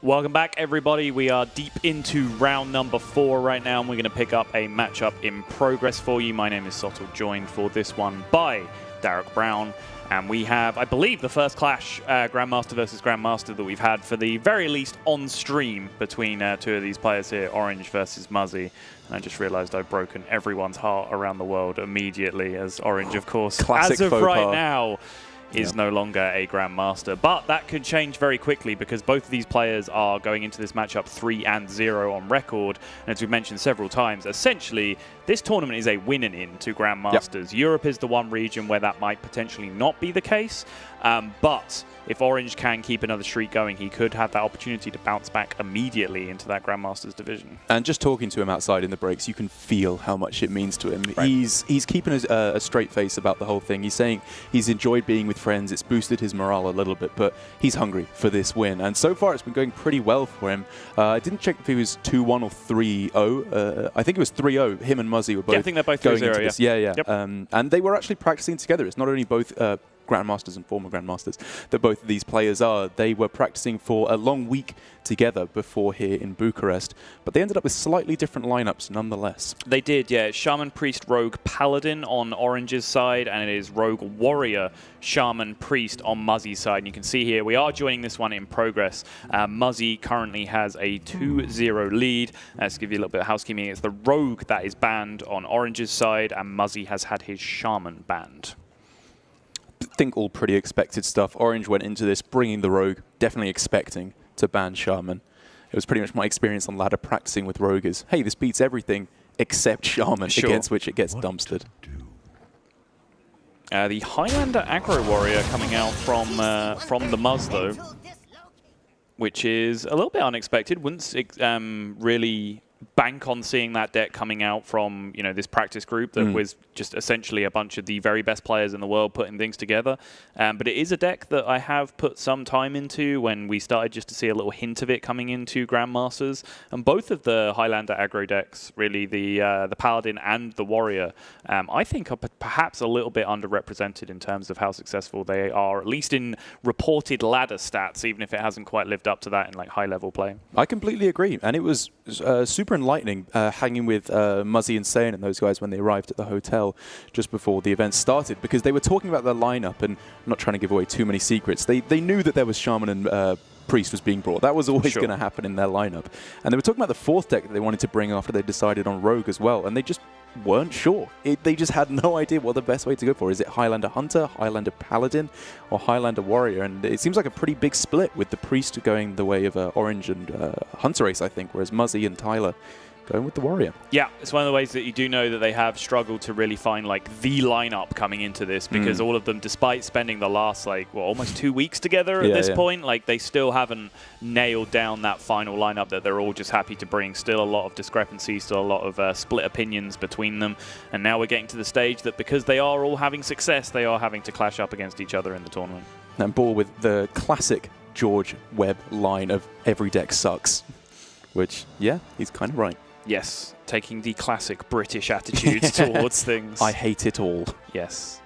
Welcome back, everybody. We are deep into round number 4 right now, and we're going to pick up a matchup in progress for you. My name is Sottle, joined for this one by Derek Brown. And we have, I believe, the first clash, Grandmaster versus Grandmaster, that we've had for the very least on stream between two of these players here, Orange versus Muzzy. And I just realized I've broken everyone's heart around the world immediately, as Orange, of course, Classic as of faux right pas. now, is no longer a Grandmaster. But that could change very quickly because both of these players are going into this matchup 3-0 on record. And as we've mentioned several times, essentially, this tournament is a win and in to Grandmasters. Yep. Europe is the one region where that might potentially not be the case. But if Orange can keep another streak going, he could have that opportunity to bounce back immediately into that Grandmasters division. And just talking to him outside in the breaks, you can feel how much it means to him. Right. He's keeping a straight face about the whole thing. He's saying he's enjoyed being with friends. It's boosted his morale a little bit, but he's hungry for this win. And so far, it's been going pretty well for him. I didn't check if he was 2-1 or 3-0. I think it was 3-0. Him and Muzzy were both, I think they're both going 3-0, into this. yeah. Yeah. Yep. And they were actually practicing together. It's not only both Grandmasters and former Grandmasters that both of these players are. They were practicing for a long week together before here in Bucharest, but they ended up with slightly different lineups nonetheless. They did, yeah. Shaman, Priest, Rogue, Paladin on Orange's side, and it is Rogue, Warrior, Shaman, Priest on Muzzy's side. And you can see here, we are joining this one in progress. Muzzy currently has a 2-0 lead. Let's give you a little bit of housekeeping. It's the Rogue that is banned on Orange's side, and Muzzy has had his Shaman banned. I think all pretty expected stuff. Orange went into this bringing the Rogue, definitely expecting to ban Shaman. It was pretty much my experience on ladder practicing with Rogue is, hey, this beats everything except Shaman, sure. against which it gets dumpstered. The Highlander Aggro Warrior coming out from the Muzz, though, which is a little bit unexpected. Wouldn't really bank on seeing that deck coming out from, you know, this practice group that was just essentially a bunch of the very best players in the world putting things together. But it is a deck that I have put some time into when we started just to see a little hint of it coming into Grandmasters. And both of the Highlander aggro decks, really, the Paladin and the Warrior, I think are perhaps a little bit underrepresented in terms of how successful they are, at least in reported ladder stats, even if it hasn't quite lived up to that in like high-level play. I completely agree. And it was super enlightening hanging with Muzzy and Sane and those guys when they arrived at the hotel just before the event started, because they were talking about their lineup, and I'm not trying to give away too many secrets. They knew that there was Shaman and Priest was being brought. That was always going to happen in their lineup. And they were talking about the fourth deck that they wanted to bring after they decided on Rogue as well, and they just weren't sure. They just had no idea what the best way to go for. Is it Highlander Hunter, Highlander Paladin, or Highlander Warrior? And it seems like a pretty big split, with the Priest going the way of Orange and Hunter Ace, I think, whereas Muzzy and Tyler going with the Warrior. Yeah, it's one of the ways that you do know that they have struggled to really find like the lineup coming into this, because all of them, despite spending the last almost 2 weeks together at this point, like they still haven't nailed down that final lineup that they're all just happy to bring. Still a lot of discrepancy, still a lot of split opinions between them. And now we're getting to the stage that because they are all having success, they are having to clash up against each other in the tournament. And ball with the classic George Webb line of every deck sucks, which, yeah, he's kind of right. Yes, taking the classic British attitudes towards things. I hate it all. Yes.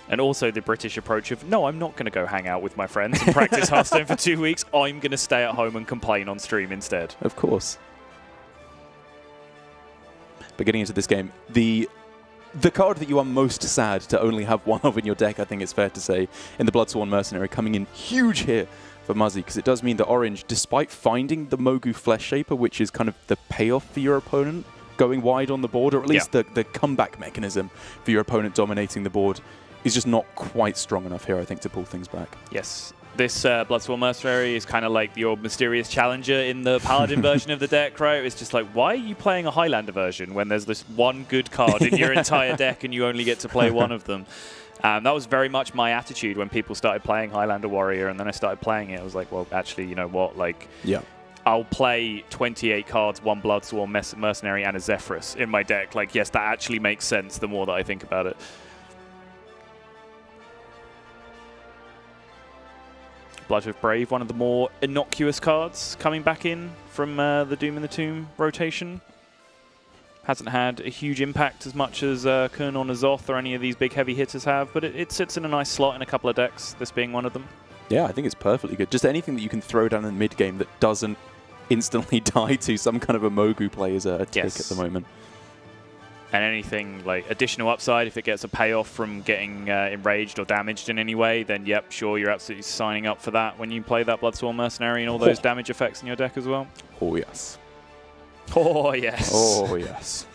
And also the British approach of, no, I'm not going to go hang out with my friends and practice Hearthstone for 2 weeks. I'm going to stay at home and complain on stream instead. Of course. But getting into this game, the card that you are most sad to only have one of in your deck, I think it's fair to say, in the Bloodsworn Mercenary, coming in huge here for Muzzy, because it does mean that Orange, despite finding the Mogu Flesh Shaper, which is kind of the payoff for your opponent going wide on the board, or at least the comeback mechanism for your opponent dominating the board, is just not quite strong enough here, I think, to pull things back. Yes. This Bloodsworn Mercenary is kind of like your mysterious challenger in the Paladin version of the deck, right? It's just like, why are you playing a Highlander version when there's this one good card in your entire deck and you only get to play one of them? That was very much my attitude when people started playing Highlander Warrior, and then I started playing it. I was like, well, actually, you know what? Like, I'll play 28 cards, one Bloodsworn Mercenary, and a Zephyrus in my deck. Like, yes, that actually makes sense the more that I think about it. Bloodshot Brave, one of the more innocuous cards coming back in from the Doom in the Tomb rotation. Hasn't had a huge impact as much as Kun or N'Zoth or any of these big heavy hitters have, but it sits in a nice slot in a couple of decks, this being one of them. Yeah, I think it's perfectly good. Just anything that you can throw down in mid-game that doesn't instantly die to some kind of a Mogu play is a tick at the moment. And anything like additional upside, if it gets a payoff from getting enraged or damaged in any way, then yep, sure, you're absolutely signing up for that when you play that Bloodsworn Mercenary and all those damage effects in your deck as well. Oh, yes. Oh, yes. Oh, yes.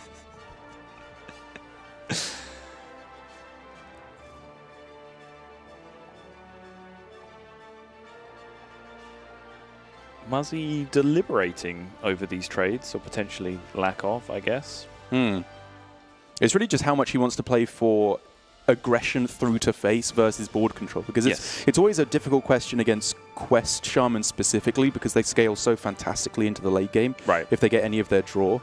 Muzzy deliberating over these trades, or potentially lack of, I guess. It's really just how much he wants to play for aggression through to face versus board control, because it's always a difficult question against Quest Shaman specifically, because they scale so fantastically into the late game if they get any of their draw.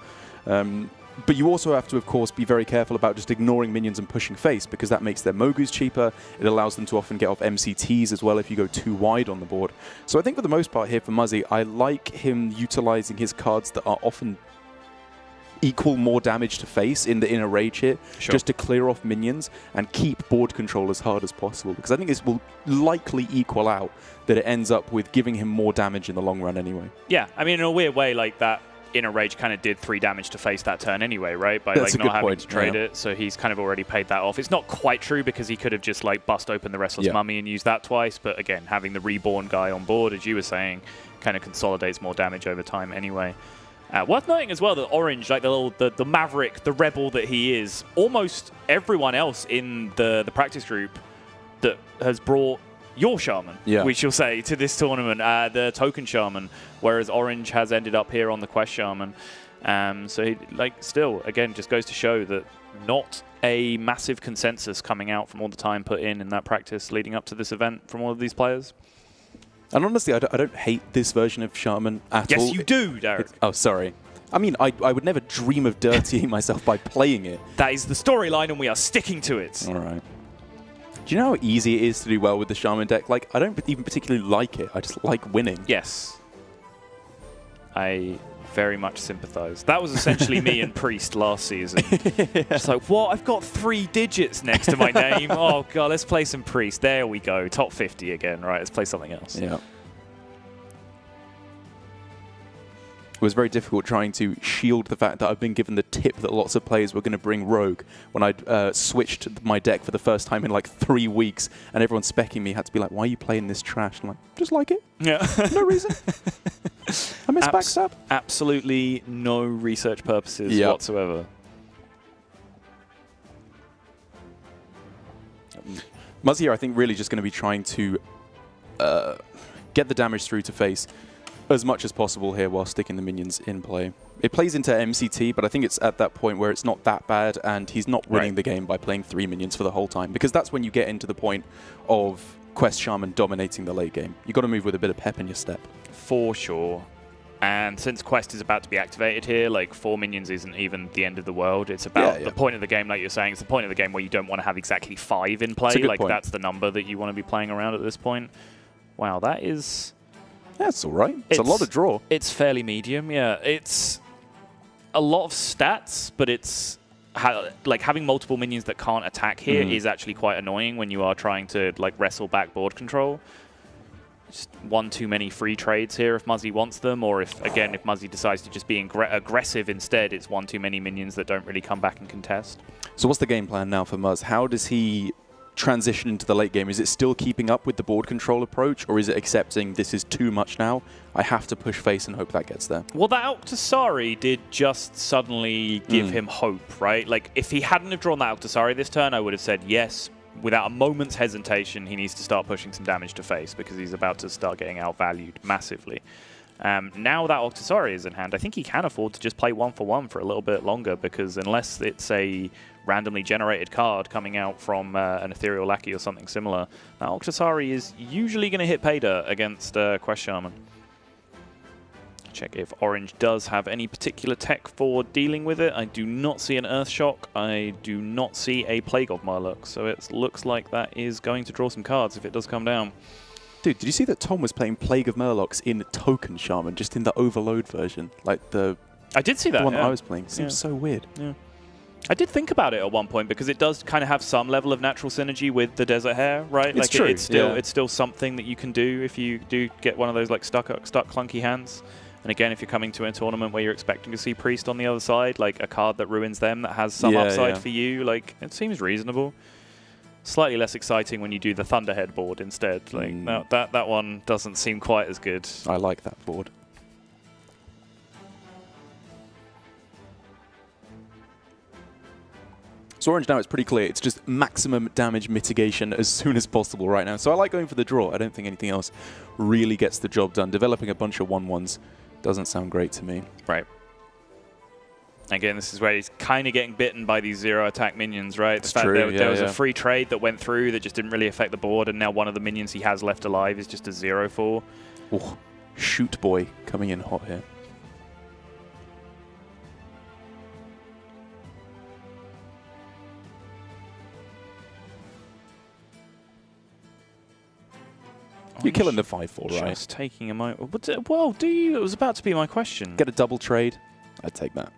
But you also have to, of course, be very careful about just ignoring minions and pushing face, because that makes their Mogus cheaper. It allows them to often get off MCTs as well if you go too wide on the board. So I think for the most part here for Muzzy, I like him utilizing his cards that are often equal more damage to face in the inner rage here, just to clear off minions and keep board control as hard as possible, because I think this will likely equal out that it ends up with giving him more damage in the long run anyway. Yeah, I mean, in a weird way, like that inner rage kind of did 3 damage to face that turn anyway, right? By like not having to trade it, so he's kind of already paid that off. It's not quite true, because he could have just like bust open the Restless Mummy and used that twice, but again, having the Reborn guy on board, as you were saying, kind of consolidates more damage over time anyway. Worth noting as well that Orange, like the maverick, the rebel that he is, almost everyone else in the practice group that has brought your Shaman, we shall say, to this tournament, the token Shaman, whereas Orange has ended up here on the Quest Shaman. So he, like, still, again, just goes to show that not a massive consensus coming out from all the time put in that practice leading up to this event from all of these players. And honestly, I don't hate this version of Shaman at all. Yes, you do, Derek. Oh, sorry. I mean, I would never dream of dirtying myself by playing it. That is the storyline, and we are sticking to it. All right. Do you know how easy it is to do well with the Shaman deck? Like, I don't even particularly like it. I just like winning. Yes. I very much sympathize. That was essentially me and Priest last season. It's like, what? I've got 3 digits next to my name. Oh, God, let's play some Priest. There we go. Top 50 again. Right, let's play something else. Yeah. It was very difficult trying to shield the fact that I've been given the tip that lots of players were going to bring Rogue when I switched my deck for the first time in like 3 weeks, and everyone specking me had to be like, why are you playing this trash? I'm like, just like it. Yeah. No reason. I miss backstab. Absolutely no research purposes whatsoever. Muzzy here, I think, really just going to be trying to get the damage through to face as much as possible here while sticking the minions in play. It plays into MCT, but I think it's at that point where it's not that bad, and he's not winning the game by playing 3 minions for the whole time, because that's when you get into the point of Quest Shaman dominating the late game. You've got to move with a bit of pep in your step. For sure. And since Quest is about to be activated here, like 4 minions isn't even the end of the world. It's about the point of the game, like you're saying, it's the point of the game where you don't want to have exactly 5 in play. Like that's the number that you want to be playing around at this point. Wow, that is... That's all right. It's a lot of draw. It's fairly medium, yeah. It's a lot of stats, but it's like having multiple minions that can't attack here is actually quite annoying when you are trying to like wrestle back board control. Just 1 too many free trades here if Muzzy wants them, or if, again, if Muzzy decides to just be aggressive instead, it's 1 too many minions that don't really come back and contest. So what's the game plan now for Muzz? How does he transition into the late game? Is it still keeping up with the board control approach, or is it accepting this is too much now? I have to push face and hope that gets there. Well, that Octasari did just suddenly give him hope, right? Like, if he hadn't have drawn that Octasari this turn, I would have said yes. Without a moment's hesitation, he needs to start pushing some damage to face, because he's about to start getting outvalued massively. Now that Octasari is in hand, I think he can afford to just play 1-for-1 for a little bit longer, because unless it's a randomly generated card coming out from an Ethereal Lackey or something similar, that Octasari is usually going to hit pay dirt against Quest Shaman. Check if Orange does have any particular tech for dealing with it. I do not see an Earthshock. I do not see a Plague of Murloc, so it looks like that is going to draw some cards if it does come down. Dude, did you see that Tom was playing Plague of Murlocs in Token Shaman, just in the Overload version? Like the... I did see that, the one that I was playing. Seems so weird. Yeah. I did think about it at one point because it does kind of have some level of natural synergy with the Desert Hare, right? It's true. It's still something that you can do if you do get one of those like stuck clunky hands. And again, if you're coming to a tournament where you're expecting to see Priest on the other side, like a card that ruins them that has some upside for you, like it seems reasonable. Slightly less exciting when you do the Thunderhead board instead. Like that one doesn't seem quite as good. I like that board. So Orange now, it's pretty clear. It's just maximum damage mitigation as soon as possible right now. So I like going for the draw. I don't think anything else really gets the job done. Developing a bunch of 1/1s doesn't sound great to me. Right. Again, this is where he's kind of getting bitten by these 0-attack minions, right? It's true, there was a free trade that went through that just didn't really affect the board, and now one of the minions he has left alive is just a 0/4. Ooh, Shoot Boy coming in hot here. You're killing the 5/4, right? Just taking a moment. Well, do you? It was about to be my question. Get a double trade. I'd take that.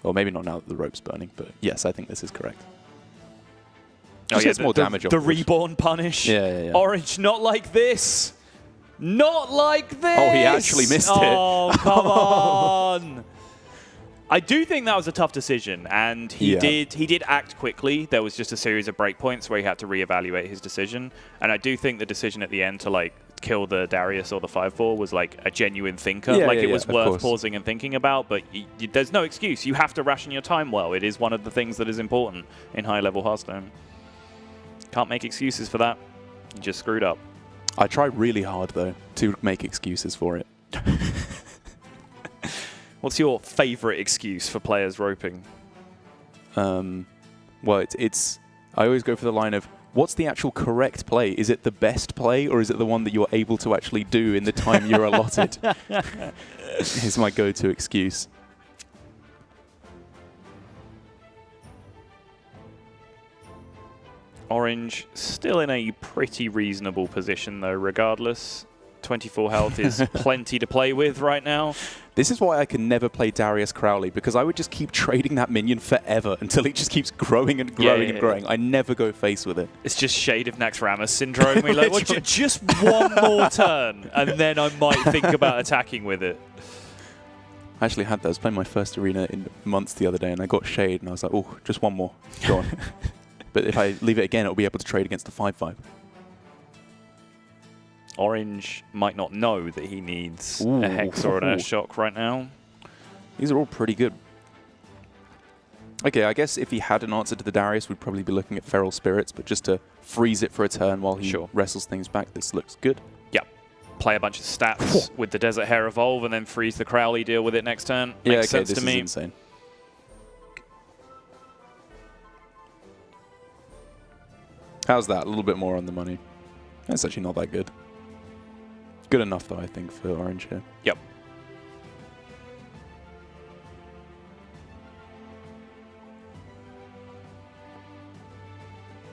Well, maybe not now that the rope's burning, but yes, I think this is correct. Just gets more damage. The reborn punish. Yeah. Orange, not like this. Not like this. Oh, he actually missed it. Oh, come on. I do think that was a tough decision, and he did act quickly. There was just a series of breakpoints where he had to reevaluate his decision, and I do think the decision at the end to like kill the Darius or the 5/4 was like a genuine thinker. It was worth pausing and thinking about, but there's no excuse. You have to ration your time well. It is one of the things that is important in high-level Hearthstone. Can't make excuses for that. You just screwed up. I try really hard, though, to make excuses for it. What's your favorite excuse for players roping? Well, I always go for the line of, what's the actual correct play? Is it the best play, or is it the one that you're able to actually do in the time you're allotted? Is my go-to excuse. Orange still in a pretty reasonable position, though, regardless. 24 health is plenty to play with right now. This is why I can never play Darius Crowley, because I would just keep trading that minion forever until it just keeps growing and growing and growing. I never go face with it. It's just Shade of Naxxramas syndrome. We're like, well, just one more turn, and then I might think about attacking with it. I actually had that. I was playing my first arena in months the other day, and I got Shade, and I was like, oh, just one more. Go on. But if I leave it again, it'll be able to trade against the 5/5. Orange might not know that he needs a Hex or an Earth Shock right now. These are all pretty good. Okay, I guess if he had an answer to the Darius, we'd probably be looking at Feral Spirits, but just to freeze it for a turn while he wrestles things back, this looks good. Yep. Play a bunch of stats with the Desert Hare Evolve and then freeze the Crowley, deal with it next turn. Makes sense to me. This is insane. How's that? A little bit more on the money. That's actually not that good. Good enough, though, I think, for Orange here. Yep.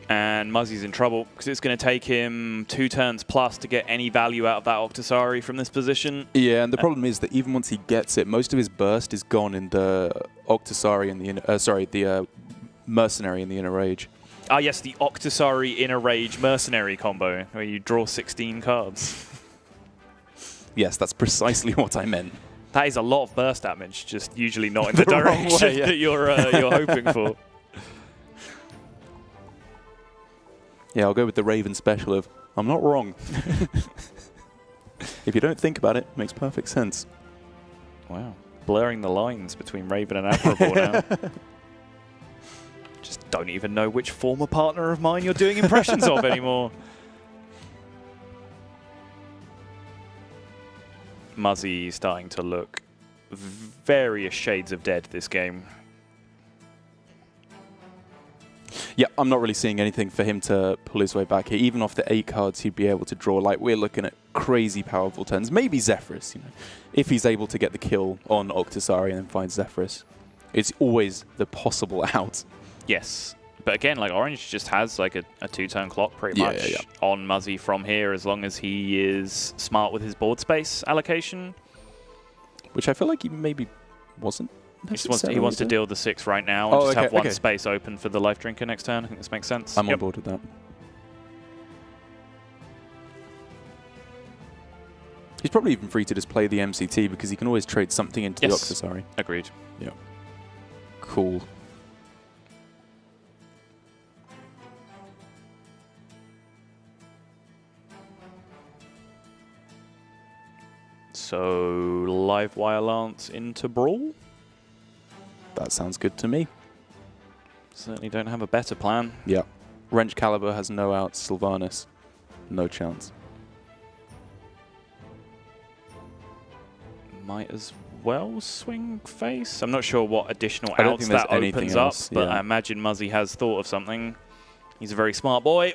And Muzzy's in trouble because it's going to take him 2 turns plus to get any value out of that Octosari from this position. Yeah, and the problem is that even once he gets it, most of his burst is gone in the Octosari and the Mercenary in the Inner Rage. Ah, yes, the Octosari Inner Rage Mercenary combo, where you draw 16 cards. Yes, that's precisely what I meant. That is a lot of burst damage, just usually not in the direction that you're hoping for. Yeah, I'll go with the Raven special of, I'm not wrong. If you don't think about it, it makes perfect sense. Wow. Blurring the lines between Raven and Admirable now. Just don't even know which former partner of mine you're doing impressions of anymore. Muzzy starting to look various shades of dead this game. Yeah, I'm not really seeing anything for him to pull his way back here. Even off the 8 cards he'd be able to draw. Like, we're looking at crazy powerful turns. Maybe Zephyrus, you know, if he's able to get the kill on Octosari and then find Zephyrus. It's always the possible out. Yes. But again, like Orange just has like a 2-turn clock pretty much on Muzzy from here, as long as he is smart with his board space allocation. Which I feel like he maybe wasn't He wants to deal the 6 right now and just have one space open for the life drinker next turn. I think this makes sense. I'm on board with that. He's probably even free to just play the MCT because he can always trade something into the Oxusari. Agreed. Yeah. Cool. So, live wire lance into Brawl? That sounds good to me. Certainly don't have a better plan. Yeah. Wrench Caliber has no outs. Sylvanas, no chance. Might as well swing face. I'm not sure what additional outs that opens up, but I imagine Muzzy has thought of something. He's a very smart boy.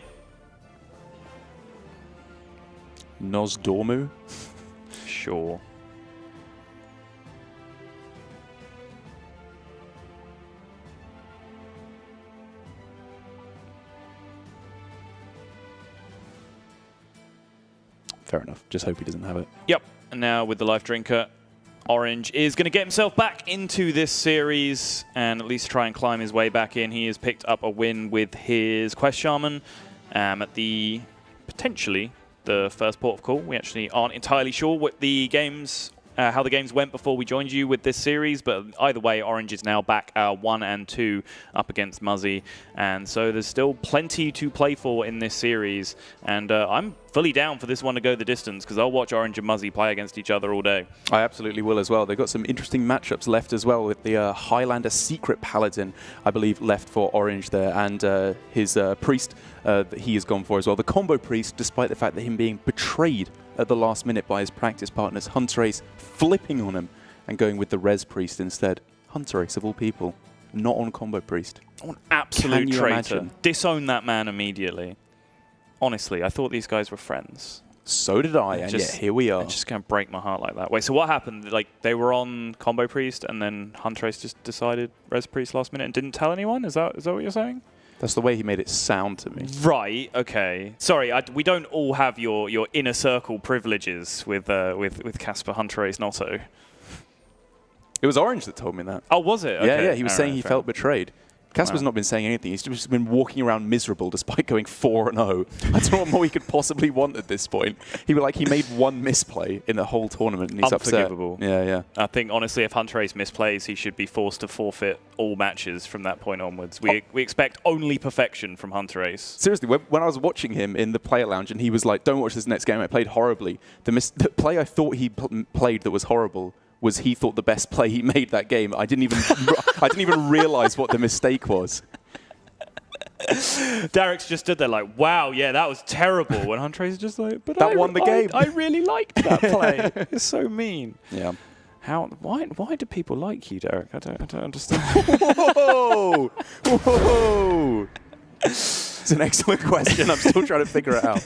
Nosdormu? Sure. Fair enough. Just hope he doesn't have it. Yep. And now with the life drinker, Orange is going to get himself back into this series and at least try and climb his way back in. He has picked up a win with his Quest Shaman at the potentially the first port of call. We actually aren't entirely sure what the games, how the games went before we joined you with this series, but either way, Orange is now back 1 and 2 up against Muzzy, and so there's still plenty to play for in this series, and I'm fully down for this one to go the distance because I'll watch Orange and Muzzy play against each other all day. I absolutely will as well. They've got some interesting matchups left as well with the Highlander Secret Paladin, I believe, left for Orange there, and his Priest that he has gone for as well. The combo Priest, despite the fact that him being betrayed at the last minute by his practice partners, Hunterace flipping on him and going with the Res Priest instead. Hunterace, of all people, not on combo Priest. An absolute traitor. Imagine? Disown that man immediately. Honestly, I thought these guys were friends. So did I, and yet here we are. It's just going to break my heart like that. Wait, so what happened? Like, they were on combo Priest, and then Hunterace just decided Res Priest last minute and didn't tell anyone? Is that what you're saying? That's the way he made it sound to me. Right. Okay. Sorry, we don't all have your inner circle privileges with Casper Hunterace Notto. It was Orange that told me that. Oh, was it? Okay. Yeah. He was saying he felt betrayed. Casper's not been saying anything. He's just been walking around miserable despite going 4-0. I don't know what more he could possibly want at this point. He made one misplay in the whole tournament and he's unforgivable. Upset. Yeah. I think, honestly, if Hunterace misplays, he should be forced to forfeit all matches from that point onwards. We expect only perfection from Hunterace. Seriously, when I was watching him in the player lounge and he was like, don't watch this next game, I played horribly. The play I thought he played that was horrible was he thought the best play he made that game. I didn't even realize what the mistake was. Derek's just stood there like, wow, yeah, that was terrible. When Hunterace is just like, but that won the game. I really liked that play. It's so mean. Yeah. Why do people like you, Derek? I don't understand. Whoa! Whoa! It's an excellent question. I'm still trying to figure it out.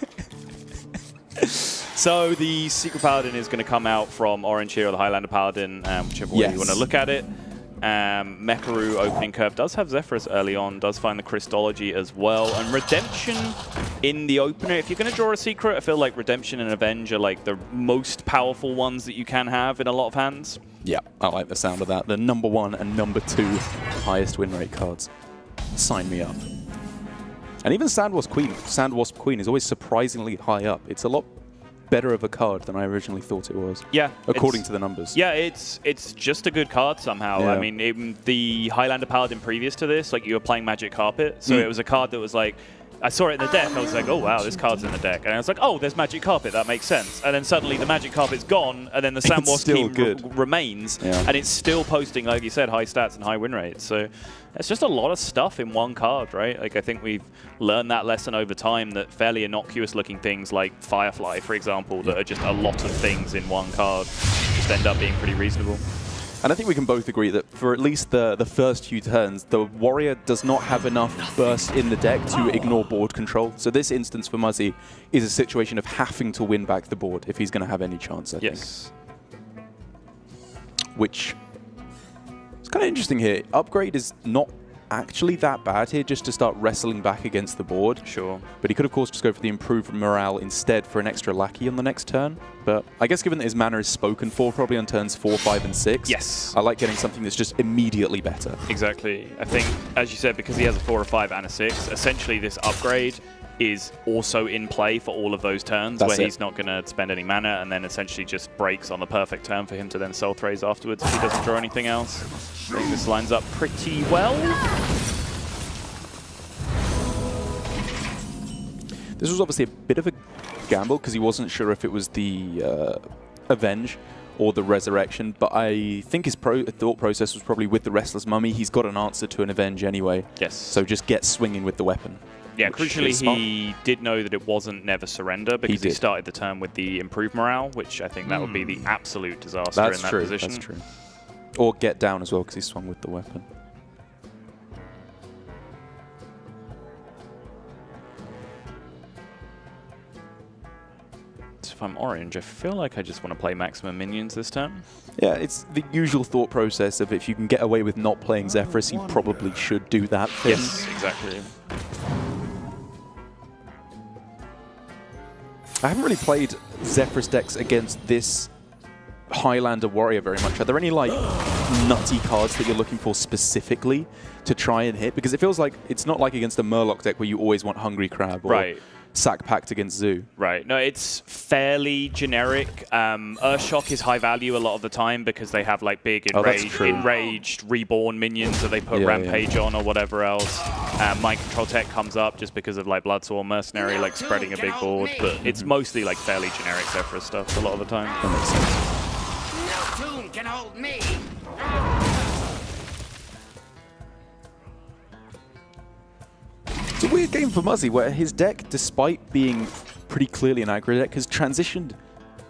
So the Secret Paladin is going to come out from Orange here, or the Highlander Paladin, whichever way you want to look at it. Mekaru opening curve does have Zephyrus early on, does find the Christology as well. And Redemption in the opener. If you're going to draw a secret, I feel like Redemption and Avenge are like the most powerful ones that you can have in a lot of hands. Yeah, I like the sound of that. The #1 and #2 highest win rate cards. Sign me up. And even Sandwasp Queen is always surprisingly high up. It's a lot better of a card than I originally thought it was. Yeah. According to the numbers. Yeah, it's just a good card somehow. Yeah. I mean, the Highlander Paladin previous to this, like you were playing Magic Carpet, so it was a card that was like, I saw it in the deck, I was like, oh wow, this card's in the deck. And I was like, oh, there's Magic Carpet, that makes sense. And then suddenly the Magic Carpet's gone, and then the Sandwasp team remains, and it's still posting, like you said, high stats and high win rates. So it's just a lot of stuff in one card, right? Like I think we've learned that lesson over time that fairly innocuous looking things like Firefly, for example, that are just a lot of things in one card just end up being pretty reasonable. And I think we can both agree that for at least the first few turns, the Warrior does not have enough burst in the deck to ignore board control. So this instance for Muzzy is a situation of having to win back the board if he's going to have any chance, I think. Which is kind of interesting here. Upgrade is not actually that bad here just to start wrestling back against the board. Sure. But he could, of course, just go for the improved morale instead for an extra lackey on the next turn. But I guess given that his mana is spoken for probably on turns 4, 5, and 6, yes, I like getting something that's just immediately better. Exactly. I think, as you said, because he has a 4, a 5, and a 6, essentially this upgrade is also in play for all of those turns where he's not going to spend any mana, and then essentially just breaks on the perfect turn for him to then Stealth Raise afterwards if he doesn't draw anything else. I think this lines up pretty well. This was obviously a bit of a gamble because he wasn't sure if it was the Avenge or the Resurrection, but I think his thought process was probably with the Restless Mummy. He's got an answer to an Avenge anyway. Yes. So just get swinging with the weapon. Yeah, crucially, he did know that it wasn't Never Surrender because he started the turn with the Improved Morale, which I think that would be the absolute disaster in that position. That's true. Or Get Down as well because he swung with the weapon. If I'm orange, I feel like I just want to play maximum minions this turn. Yeah, it's the usual thought process of if you can get away with not playing Zephyrus, you probably should do that thing. Yes, exactly. I haven't really played Zephyrus decks against this Highlander Warrior very much. Are there any like nutty cards that you're looking for specifically to try and hit? Because it feels like it's not like against a Murloc deck where you always want Hungry Crab or Sack Pact against Zoo. Right. No, it's fairly generic. Urshock is high value a lot of the time because they have like big enraged reborn minions that they put Rampage on or whatever else. Mind Control Tech comes up just because of like Bloodsworn Mercenary, like spreading a big board, but it's mostly like fairly generic Zephyrus stuff a lot of the time. That makes sense. No tomb can hold me. It's a weird game for Muzzy, where his deck, despite being pretty clearly an aggro deck, has transitioned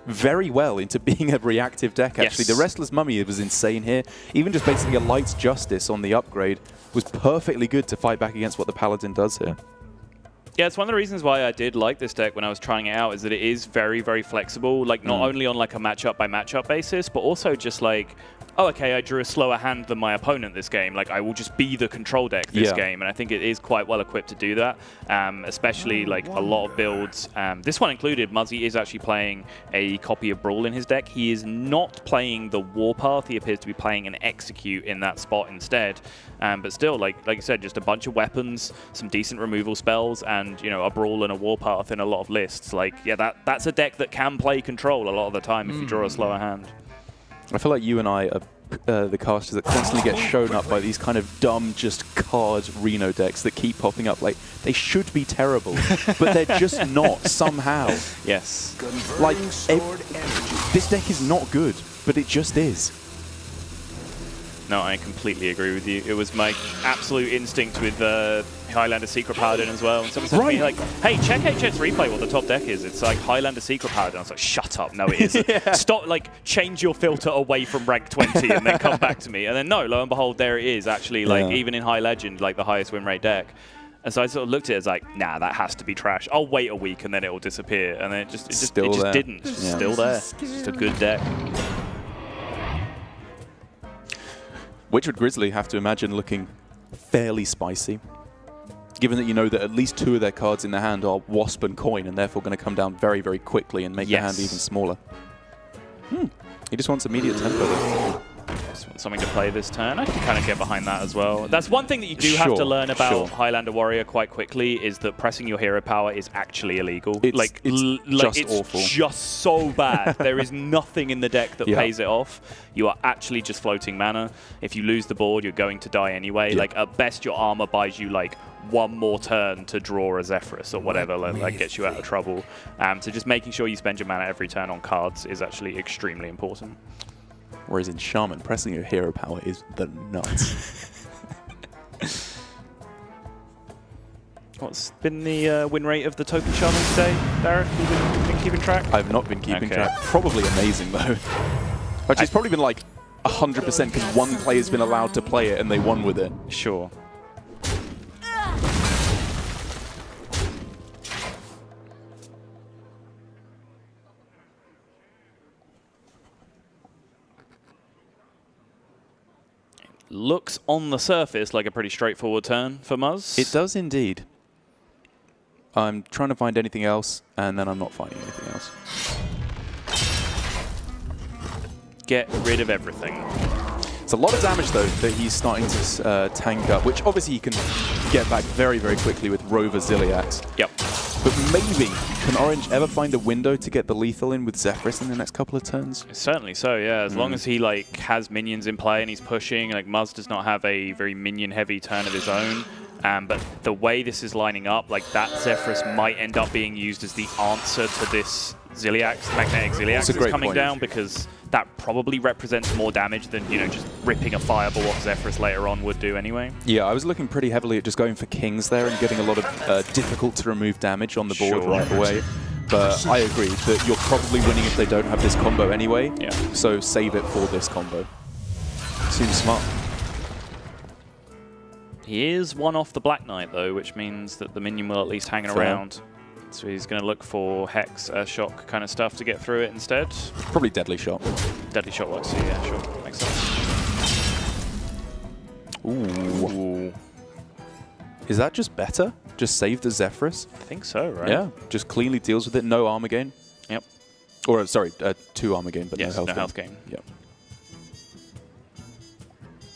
very well into being a reactive deck, actually. Yes. The Restless Mummy was insane here. Even just basically a Light's Justice on the upgrade was perfectly good to fight back against what the Paladin does here. Yeah, it's one of the reasons why I did like this deck when I was trying it out, is that it is very, very flexible, like not only on like a matchup by matchup basis, but also just like, oh, okay, I drew a slower hand than my opponent this game. Like, I will just be the control deck this game, and I think it is quite well equipped to do that, especially like a lot of builds. This one included, Muzzy is actually playing a copy of Brawl in his deck. He is not playing the Warpath. He appears to be playing an Execute in that spot instead. But still, like you said, just a bunch of weapons, some decent removal spells, and you know, a Brawl and a Warpath in a lot of lists. Like, yeah, that's a deck that can play control a lot of the time if you draw a slower hand. I feel like you and I are the casters that constantly get shown up by these kind of dumb, just card Reno decks that keep popping up. Like, they should be terrible, but they're just not somehow. Yes. Like, this deck is not good, but it just is. No, I completely agree with you. It was my absolute instinct with Highlander Secret Paladin as well. And someone said to me, like, hey, check HS Replay what the top deck is. It's like Highlander Secret Paladin. I was like, shut up. No, it isn't. Stop, like, change your filter away from rank 20 and then come back to me. And then, no, lo and behold, there it is. Actually, like, even in High Legend, like, the highest win rate deck. And so I sort of looked at it as like, nah, that has to be trash. I'll wait a week and then it will disappear. And then it just didn't. It's just still there. It's just a good deck. Which would Grizzly have to imagine looking fairly spicy, given that you know that at least 2 of their cards in their hand are Wasp and Coin, and therefore going to come down very, very quickly and make the hand even smaller. He just wants immediate tempo. Just want something to play this turn. I can kind of get behind that as well. That's one thing that you do have to learn about Highlander Warrior quite quickly, is that pressing your hero power is actually illegal. It's awful. Just so bad. There is nothing in the deck that pays it off. You are actually just floating mana. If you lose the board, you're going to die anyway. Like, at best, your armor buys you like 1 more turn to draw a Zephyrus or whatever, like gets you out of trouble. So just making sure you spend your mana every turn on cards is actually extremely important. Whereas in Shaman, pressing your hero power is the nuts. What's been the win rate of the token Shaman today, Derek? Have you been keeping track? I've not been keeping track. Probably amazing, though. Actually, it's probably been like 100% because one player's been allowed to play it and they won with it. Sure. looks on the surface like a pretty straightforward turn for Muzz. It does indeed. I'm trying to find anything else, and then I'm not finding anything else. Get rid of everything. It's a lot of damage, though, that he's starting to tank up, which obviously he can get back very, very quickly with Rover Ziliax. Yep. But maybe, can Orange ever find a window to get the lethal in with Zephyrus in the next couple of turns? Certainly so, yeah. As long as he like has minions in play and he's pushing, like Muzz does not have a very minion-heavy turn of his own. But the way this is lining up, like that Zephyrus might end up being used as the answer to this Ziliax, magnetic Ziliax that's coming down, because that probably represents more damage than, you know, just ripping a fireball off Zephyrus later on would do anyway. Yeah, I was looking pretty heavily at just going for Kings there and getting a lot of difficult to remove damage on the board right away. But I agree that you're probably winning if they don't have this combo anyway. Yeah. So save it for this combo. Seems smart. He is one off the Black Knight though, which means that the minion will at least hang around. So he's going to look for Hex, Shock kind of stuff to get through it instead. Probably Deadly Shot. Deadly Shot works too, yeah, sure. Makes sense. Ooh. Is that just better? Just save the Zephyrus? I think so, right? Yeah, just cleanly deals with it. No armor gain. Yep. Or, sorry, 2 armor gain, but yes, no health gain. Yep.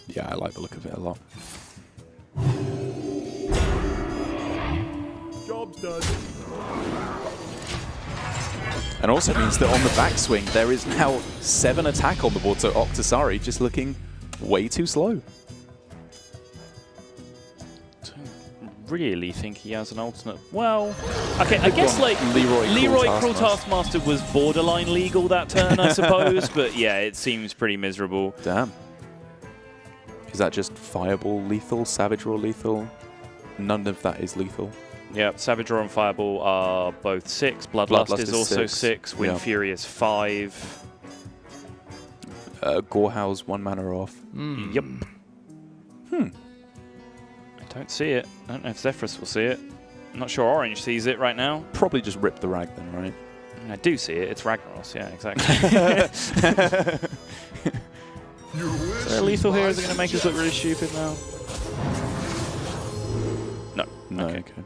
Yeah, I like the look of it a lot. Job's done. And also means that on the backswing, there is now 7 attack on the board, so Octasari just looking way too slow. Really think he has an alternate. Well, okay, I guess like Leroy Cruel Taskmaster was borderline legal that turn, I suppose, but yeah, it seems pretty miserable. Damn. Is that just Fireball lethal, Savage Roar lethal? None of that is lethal. Yeah, Savage Roar and Fireball are both 6. Bloodlust is also 6. Wind Fury is 5. Gorehouse 1 mana off. Yep. I don't see it. I don't know if Zephyrus will see it. I'm not sure Orange sees it right now. Probably just rip the Rag then, right? I do see it. It's Ragnaros. Yeah, exactly. Is there a lethal here? Is it going to make us look really stupid now? No. No, okay.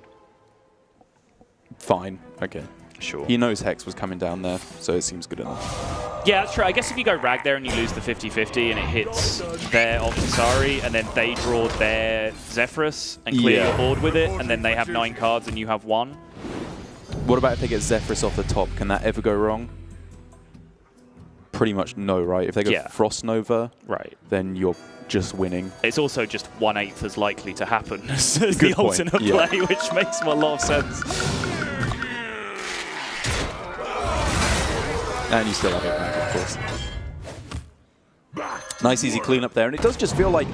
Fine. Okay. Sure. He knows Hex was coming down there, so it seems good enough. Yeah, that's true. I guess if you go Rag there and you lose the 50-50 and it hits their Octasari and then they draw their Zephyrus and clear your board with it, and then they have 9 cards and you have 1. What about if they get Zephyrus off the top? Can that ever go wrong? Pretty much no, right? If they go Frost Nova, then you're just winning. It's also just 1/8 as likely to happen as the alternate play, which makes a lot of sense. And you still have it back, of course. Nice easy cleanup there, and it does just feel like,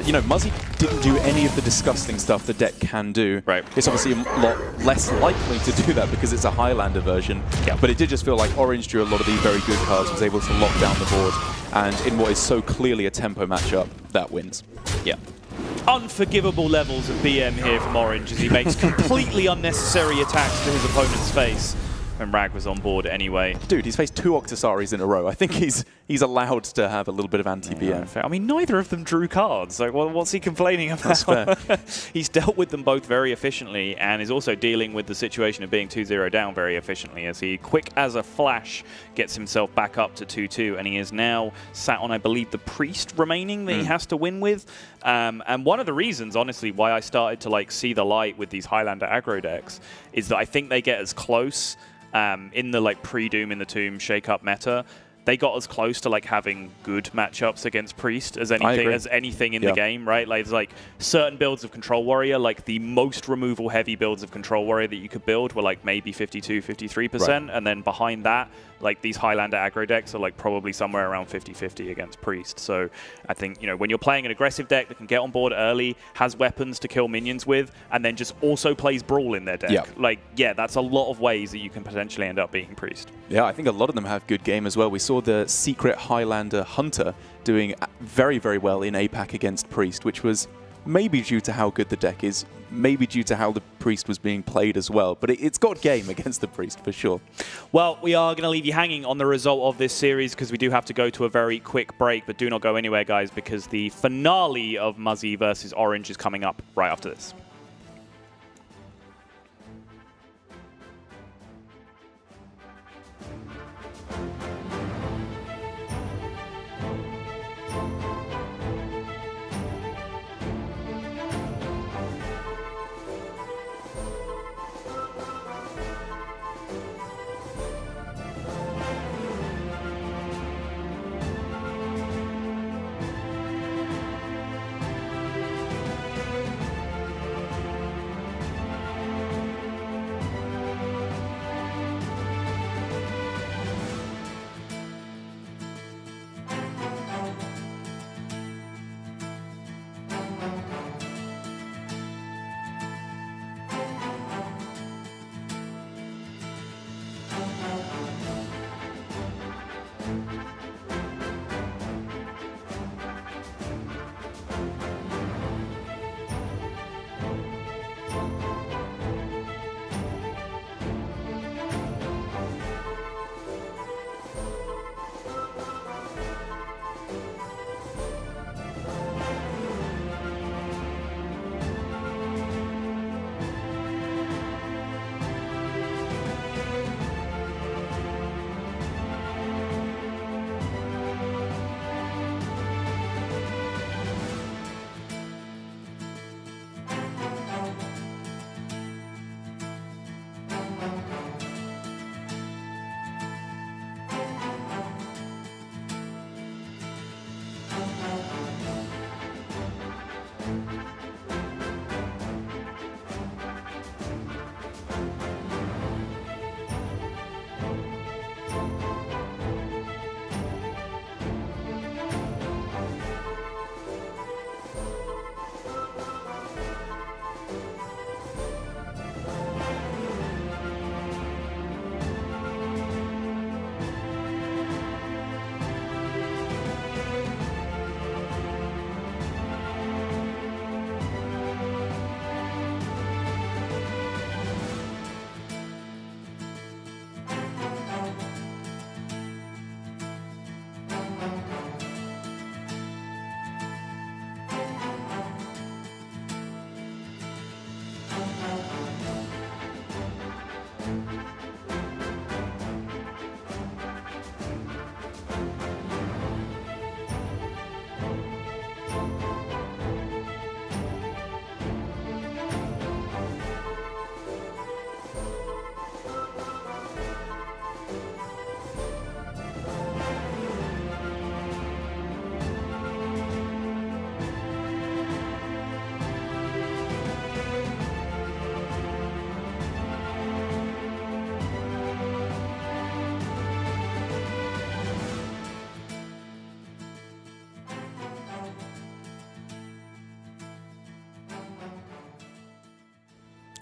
you know, Muzzy didn't do any of the disgusting stuff the deck can do. Right. It's obviously a lot less likely to do that because it's a Highlander version, but it did just feel like Orange drew a lot of the very good cards, was able to lock down the board, and in what is so clearly a tempo matchup, that wins. Yeah. Unforgivable levels of BM here from Orange as he makes completely unnecessary attacks to his opponent's face. And Rag was on board anyway. Dude, he's faced 2 Octasaris in a row. I think he's allowed to have a little bit of anti-BM. I mean, neither of them drew cards. Like, what's he complaining about? That's fair. He's dealt with them both very efficiently and is also dealing with the situation of being 2-0 down very efficiently as he, quick as a flash, gets himself back up to 2-2. And he is now sat on, I believe, the Priest remaining that he has to win with. And one of the reasons, honestly, why I started to like see the light with these Highlander aggro decks is that I think they get as close in the like pre-Doom in the Tomb shake-up meta, they got as close to like having good matchups against Priest as anything in the game, right? Like there's like certain builds of Control Warrior, like the most removal heavy builds of Control Warrior that you could build were like maybe 52, 53%, and then behind that, like these Highlander aggro decks are like probably somewhere around 50-50 against Priest. So I think, you know, when you're playing an aggressive deck that can get on board early, has weapons to kill minions with, and then just also plays Brawl in their deck, like, yeah, that's a lot of ways that you can potentially end up beating Priest. Yeah, I think a lot of them have good game as well. We saw the secret Highlander Hunter doing very, very well in APAC against Priest, which was maybe due to how good the deck is, maybe due to how the Priest was being played as well. But it's got game against the Priest, for sure. Well, we are going to leave you hanging on the result of this series because we do have to go to a very quick break. But do not go anywhere, guys, because the finale of Muzzy versus Orange is coming up right after this.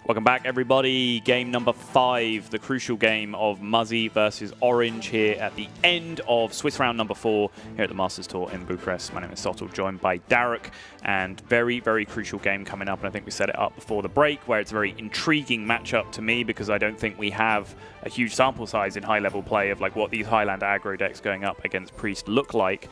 Welcome back, everybody. Game number 5, the crucial game of Muzzy versus Orange here at the end of Swiss round number 4 here at the Masters Tour in Bucharest. My name is Sottle, joined by Darek, and very, very crucial game coming up. And I think we set it up before the break, where it's a very intriguing matchup to me because I don't think we have a huge sample size in high-level play of like what these Highlander aggro decks going up against Priest look like.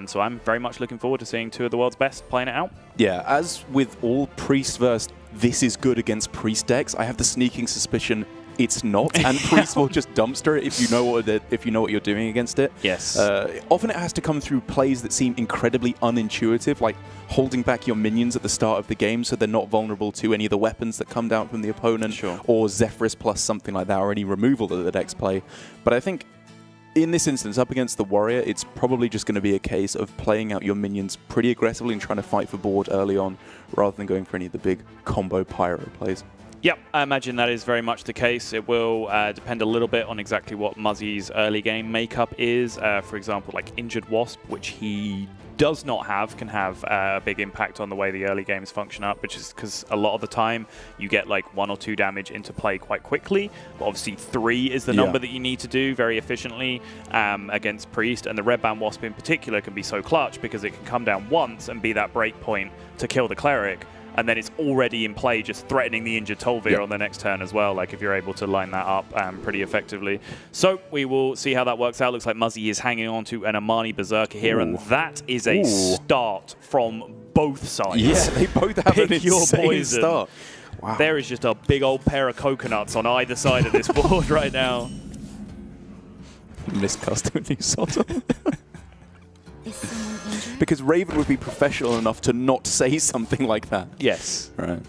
So I'm very much looking forward to seeing two of the world's best playing it out. Yeah, as with all Priest versus this is good against Priest decks, I have the sneaking suspicion it's not, and Priest will just dumpster it if you know what you're doing against it. Yes. Often it has to come through plays that seem incredibly unintuitive, like holding back your minions at the start of the game so they're not vulnerable to any of the weapons that come down from the opponent, sure, or Zephyrus plus something like that, or any removal that the decks play. But I think in this instance, up against the Warrior, it's probably just going to be a case of playing out your minions pretty aggressively and trying to fight for board early on, rather than going for any of the big combo pyro plays. Yep, I imagine that is very much the case. It will depend a little bit on exactly what Muzzy's early game makeup is. For example, like Injured Wasp, which he does not have, can have a big impact on the way the early games function up, which is because a lot of the time you get like 1 or 2 damage into play quite quickly. But obviously 3 is the number that you need to do very efficiently against Priest. And the Red Band Wasp in particular can be so clutch because it can come down once and be that break point to kill the Cleric. And then it's already in play, just threatening the injured Tolvir on the next turn as well, like if you're able to line that up pretty effectively. So we will see how that works out. Looks like Muzzy is hanging on to an Amani Berserker here, and that is a start from both sides. Yeah, they both have an insane start. Wow. There is just a big old pair of coconuts on either side of this board right now. Miscast new Sotto. Because Raven would be professional enough to not say something like that. Yes. Right.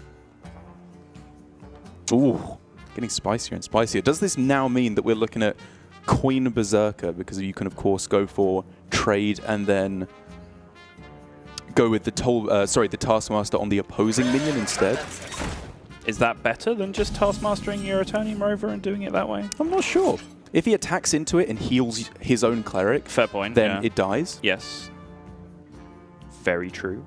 Ooh, getting spicier and spicier. Does this now mean that we're looking at Queen Berserker? Because you can, of course, go for trade and then go with the Taskmaster on the opposing minion instead. Is that better than just Taskmastering your Eternium Rover and doing it that way? I'm not sure. If he attacks into it and heals his own Cleric, fair point, then it dies. Yes. Very true.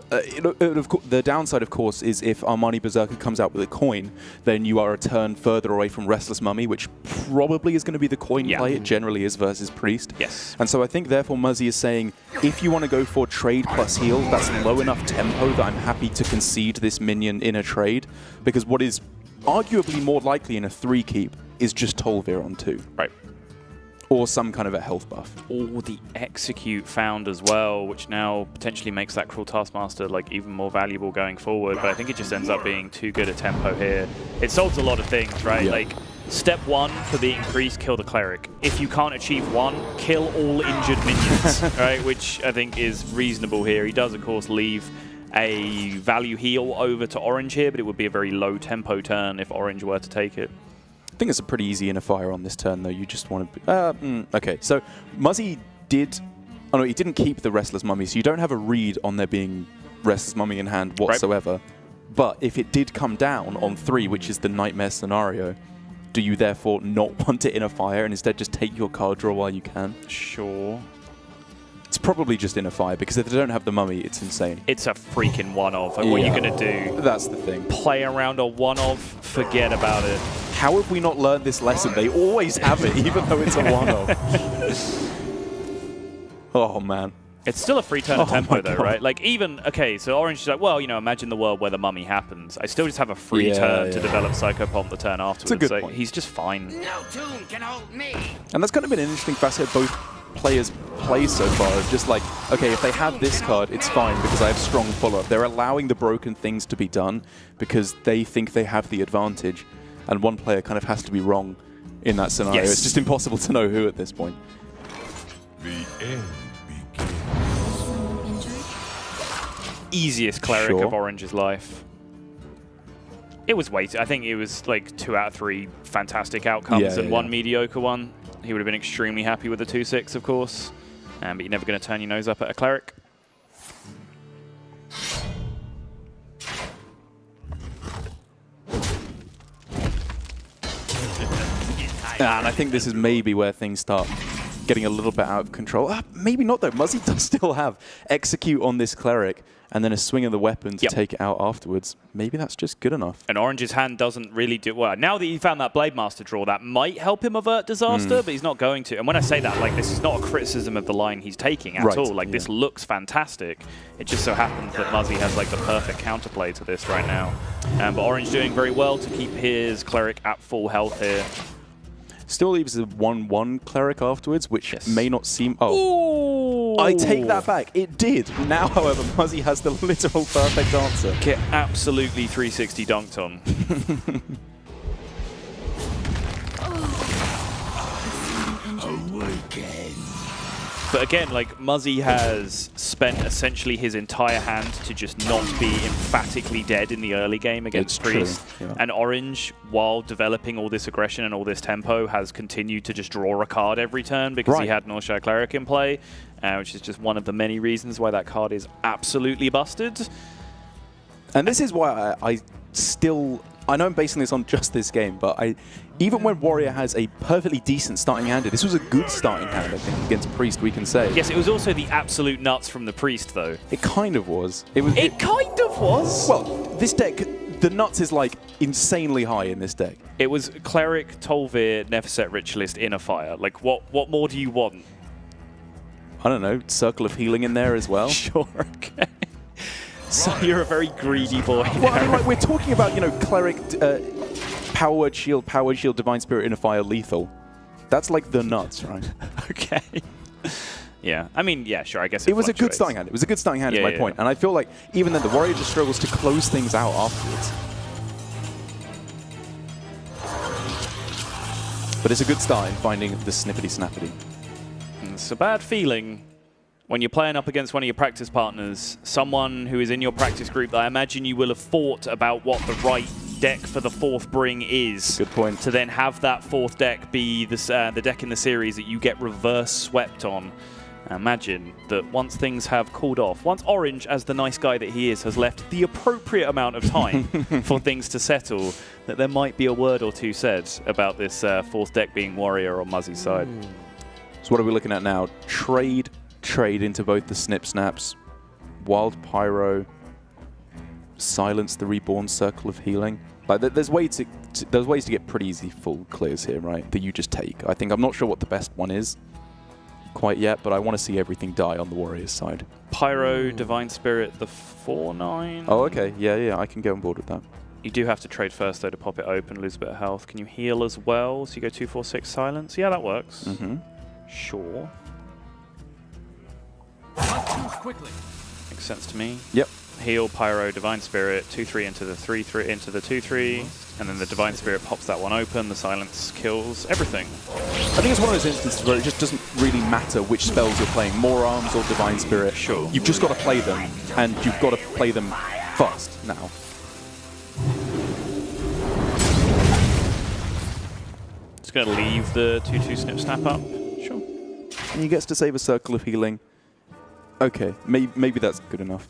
The downside, of course, is if Armani Berserker comes out with a coin, then you are a turn further away from Restless Mummy, which probably is going to be the coin play. It generally is versus Priest. Yes. And so I think, therefore, Muzzy is saying, if you want to go for trade plus heal, that's low enough tempo that I'm happy to concede this minion in a trade, because what is arguably more likely in a 3 keep is just Tolvir on 2. Right. Or some kind of a health buff. Or the Execute found as well, which now potentially makes that Cruel Taskmaster like even more valuable going forward. But I think it just ends up being too good a tempo here. It solves a lot of things, right? Yeah. Like, step 1 for the increase, kill the Cleric. If you can't achieve 1, kill all injured minions, right? Which I think is reasonable here. He does, of course, leave a value heal over to Orange here, but it would be a very low tempo turn if Orange were to take it. I think it's a pretty easy inner fire on this turn, though. You just want to... okay, so Muzzy did... Oh, no, he didn't keep the Restless Mummy, so you don't have a read on there being Restless Mummy in hand whatsoever. Right. But if it did come down on 3, which is the Nightmare scenario, do you therefore not want it in a fire and instead just take your card draw while you can? Sure. It's probably just in a fire, because if they don't have the Mummy, it's insane. It's a freaking one-off. Like, what are you going to do? That's the thing. Play around a one-off? Forget about it. How have we not learned this lesson? They always have it, even though it's a one-off. Oh, man. It's still a free turn of tempo, though, right? Like, even, okay, so Orange is like, well, you know, imagine the world where the Mummy happens. I still just have a free turn to develop Psychopomp the turn afterwards. It's a good point. He's just fine. No tune can hold me. And that's kind of been an interesting facet of both players' play so far, of just like, okay, if they have this card, it's fine because I have strong follow-up. They're allowing the broken things to be done because they think they have the advantage, and one player kind of has to be wrong in that scenario. It's just impossible to know who at this point. The end begins. Easiest Cleric of Orange's life. It was weighted. I think it was like 2 out of 3 fantastic outcomes and 1 mediocre one. He would have been extremely happy with the 2-6, of course. But you're never going to turn your nose up at a Cleric. And I think this is maybe where things start getting a little bit out of control. Maybe not, though. Muzzy does still have Execute on this Cleric and then a swing of the weapon to take it out afterwards. Maybe that's just good enough. And Orange's hand doesn't really do well. Now that he found that Blade Master draw, that might help him avert disaster, but he's not going to. And when I say that, like, this is not a criticism of the line he's taking at all. Like, this looks fantastic. It just so happens that Muzzy has, like, the perfect counterplay to this right now. But Orange doing very well to keep his Cleric at full health here. Still leaves a 1-1 Cleric afterwards, which may not seem... Oh, I take that back. It did. Now, however, Muzzy has the literal perfect answer. Get absolutely 360 dunked on. But again, like, Muzzy has spent essentially his entire hand to just not be emphatically dead in the early game against Priest. And Orange, while developing all this aggression and all this tempo, has continued to just draw a card every turn because he had Northshire Cleric in play, which is just one of the many reasons why that card is absolutely busted. And this is why I still... I know I'm basing this on just this game, but even when Warrior has a perfectly decent starting hand, this was a good starting hand, I think, against Priest, we can say. Yes, it was also the absolute nuts from the Priest, though. It kind of was. It kind of was? Well, this deck, the nuts is like insanely high in this deck. It was Cleric, Tolvir, Neverset, Ritualist, Inner Fire. Like, what more do you want? I don't know, Circle of Healing in there as well. Sure, okay. So you're a very greedy boy. Well, I mean, like, we're talking about, you know, Cleric, Power Word Shield, Divine Spirit, Inner Fire, Lethal. That's like the nuts, right? Okay. Yeah, I mean, yeah, sure, I guess it was a good starting hand. It was a good starting hand, is my point. And I feel like even then, the Warrior just struggles to close things out afterwards. But it's a good start in finding the snippety-snappity. It's a bad feeling when you're playing up against one of your practice partners, someone who is in your practice group that I imagine you will have thought about what the right deck for the 4th bring is. Good point. To then have that 4th deck be the deck in the series that you get reverse swept on. Imagine that once things have cooled off, once Orange, as the nice guy that he is, has left the appropriate amount of time for things to settle, that there might be a word or two said about this 4th deck being Warrior or Muzzy side. So what are we looking at now? Trade into both the Snip Snaps, Wild Pyro, Silence the Reborn, Circle of Healing. Like there's ways to get pretty easy full clears here, right? That you just take. I think I'm not sure what the best one is quite yet, but I want to see everything die on the Warriors side. Pyro, Divine Spirit, the 4/9. Oh, okay. Yeah, I can get on board with that. You do have to trade first, though, to pop it open, lose a bit of health. Can you heal as well? So you go 2, 4, 6, Silence. Yeah, that works. Sure. Quickly. Makes sense to me. Yep. Heal, Pyro, Divine Spirit, 2/3 into the 3/3 into the 2/3, and then the Divine Spirit pops that one open. The Silence kills everything. I think it's one of those instances where it just doesn't really matter which spells you're playing, More Arms or Divine Spirit. Sure. You've just got to play them, and you've got to play them fast now. Just going to leave the 2/2 Snip Snap up. Sure. And he gets to save a Circle of Healing. Okay, maybe that's good enough.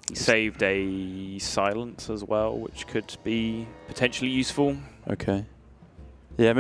He saved a Silence as well, which could be potentially useful. Okay.